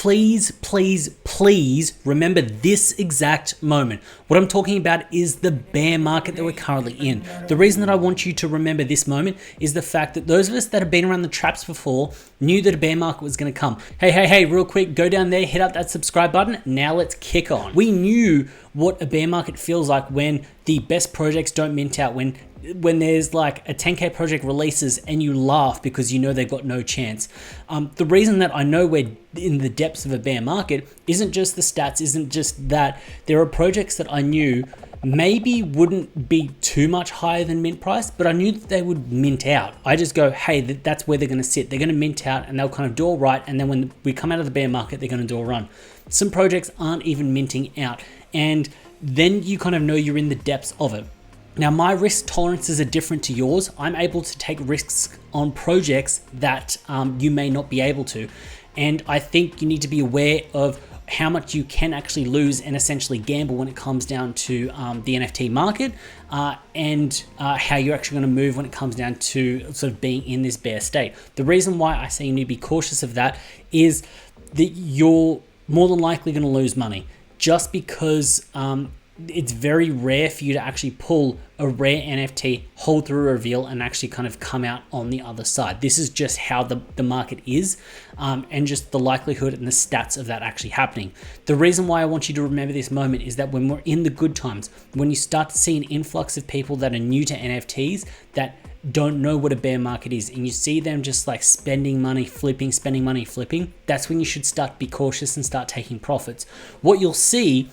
please, please, please remember this exact moment. What I'm talking about is the bear market that we're currently in. The reason that I want you to remember this moment is the fact that those of us that have been around the traps before knew that a bear market was going to come. Hey, real quick, go down there, hit up that subscribe button. Now let's kick on. We knew what a bear market feels like when the best projects don't mint out, when there's like a 10K project releases and you laugh because you know they've got no chance. The reason that I know we're in the depths of a bear market isn't just the stats, isn't just that. There are projects that I knew maybe wouldn't be too much higher than mint price, but I knew that they would mint out. I just go, hey, that's where they're going to sit. They're going to mint out and they'll kind of do all right. And then when we come out of the bear market, they're going to do a run. Some projects aren't even minting out. And then you kind of know you're in the depths of it. Now, my risk tolerances are different to yours. I'm able to take risks on projects that you may not be able to. And I think you need to be aware of how much you can actually lose and essentially gamble when it comes down to the NFT market and how you're actually going to move when it comes down to sort of being in this bear state. The reason why I say you need to be cautious of that is that you're more than likely going to lose money just because it's very rare for you to actually pull a rare NFT, hold through a reveal, and actually kind of come out on the other side. This is just how the market is, and just the likelihood and the stats of that actually happening. The reason why I want you to remember this moment is that when we're in the good times, when you start to see an influx of people that are new to NFTs that don't know what a bear market is, and you see them just like spending money, flipping, that's when you should start to be cautious and start taking profits. What you'll see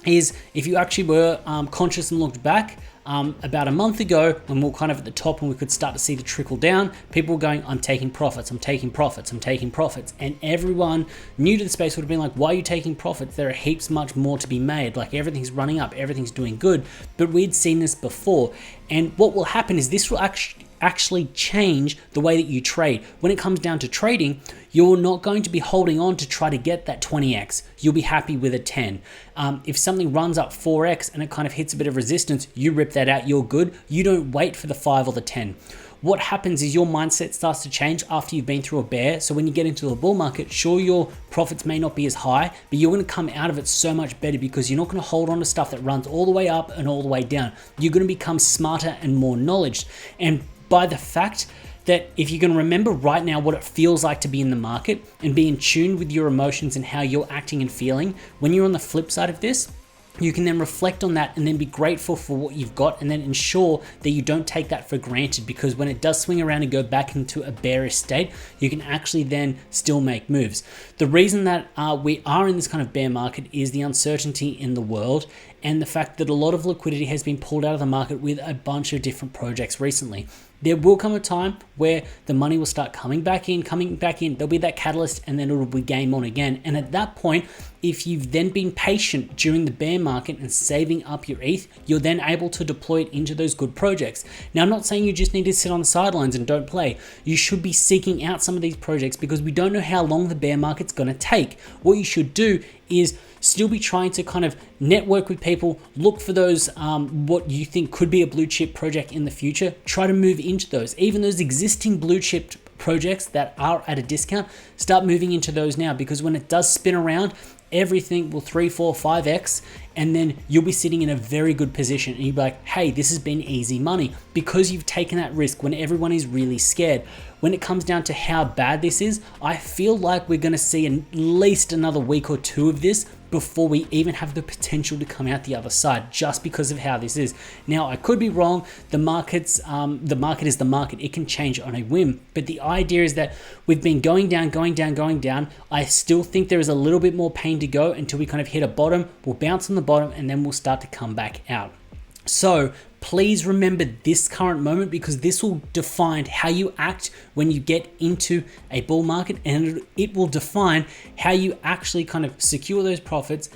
is if you actually were conscious and looked back about a month ago when we were kind of at the top and we could start to see the trickle down, people were going, I'm taking profits. And everyone new to the space would have been like, why are you taking profits? There are heaps much more to be made. Like everything's running up, everything's doing good. But we'd seen this before. And what will happen is this will actually change the way that you trade. When it comes down to trading, you're not going to be holding on to try to get that 20x. You'll be happy with a 10. If something runs up 4x and it kind of hits a bit of resistance, you rip that out, you're good. You don't wait for the 5 or the 10. What happens is your mindset starts to change after you've been through a bear. So when you get into a bull market, sure, your profits may not be as high, but you're going to come out of it so much better because you're not going to hold on to stuff that runs all the way up and all the way down. You're going to become smarter and more knowledge. And by the fact that if you can remember right now what it feels like to be in the market and be in tune with your emotions and how you're acting and feeling, when you're on the flip side of this, you can then reflect on that and then be grateful for what you've got and then ensure that you don't take that for granted, because when it does swing around and go back into a bearish state, you can actually then still make moves. The reason that we are in this kind of bear market is the uncertainty in the world and the fact that a lot of liquidity has been pulled out of the market with a bunch of different projects recently. There will come a time where the money will start coming back in. There'll be that catalyst and then it'll be game on again. And at that point, if you've then been patient during the bear market and saving up your ETH, you're then able to deploy it into those good projects. Now, I'm not saying you just need to sit on the sidelines and don't play. You should be seeking out some of these projects because we don't know how long the bear market's going to take. What you should do is still be trying to kind of network with people, look for those what you think could be a blue chip project in the future, try to move into those. Even those existing blue chip projects that are at a discount, start moving into those now, because when it does spin around, everything will 3, 4, 5x, and then you'll be sitting in a very good position and you'll be like, hey, this has been easy money because you've taken that risk when everyone is really scared. When it comes down to how bad this is, I feel like we're going to see at least another week or two of this before we even have the potential to come out the other side, just because of how this is. Now, I could be wrong. The market is the market. It can change on a whim. But the idea is that we've been going down. I still think there is a little bit more pain to go until we kind of hit a bottom. We'll bounce on the bottom and then we'll start to come back out. So please remember this current moment, because this will define how you act when you get into a bull market, and it will define how you actually kind of secure those profits,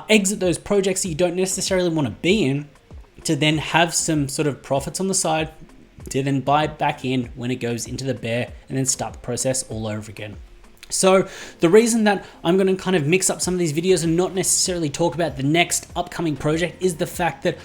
exit those projects that you don't necessarily want to be in, to then have some sort of profits on the side, to then buy back in when it goes into the bear, and then start the process all over again. So the reason that I'm going to kind of mix up some of these videos and not necessarily talk about the next upcoming project is the fact that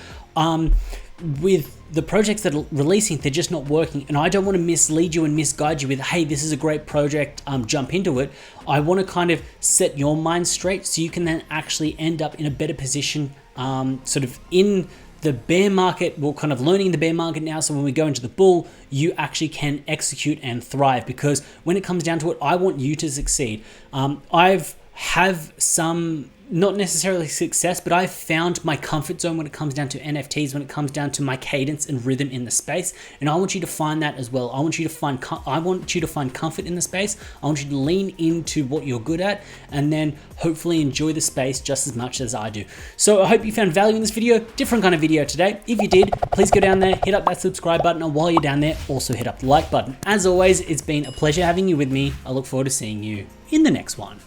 with the projects that are releasing, they're just not working. And I don't want to mislead you and misguide you with, hey, this is a great project, jump into it. I want to kind of set your mind straight so you can then actually end up in a better position, sort of in the bear market. We're kind of learning the bear market now, so when we go into the bull, you actually can execute and thrive, because when it comes down to it, I want you to succeed. I've have some, not necessarily success, but I've found my comfort zone when it comes down to NFTs, when it comes down to my cadence and rhythm in the space. And I want you to find that as well. I want you to find comfort in the space. I want you to lean into what you're good at, and then hopefully enjoy the space just as much as I do. So I hope you found value in this video. Different kind of video today. If you did, please go down there, hit up that subscribe button, and while you're down there, also hit up the like button. As always, it's been a pleasure having you with me. I look forward to seeing you in the next one.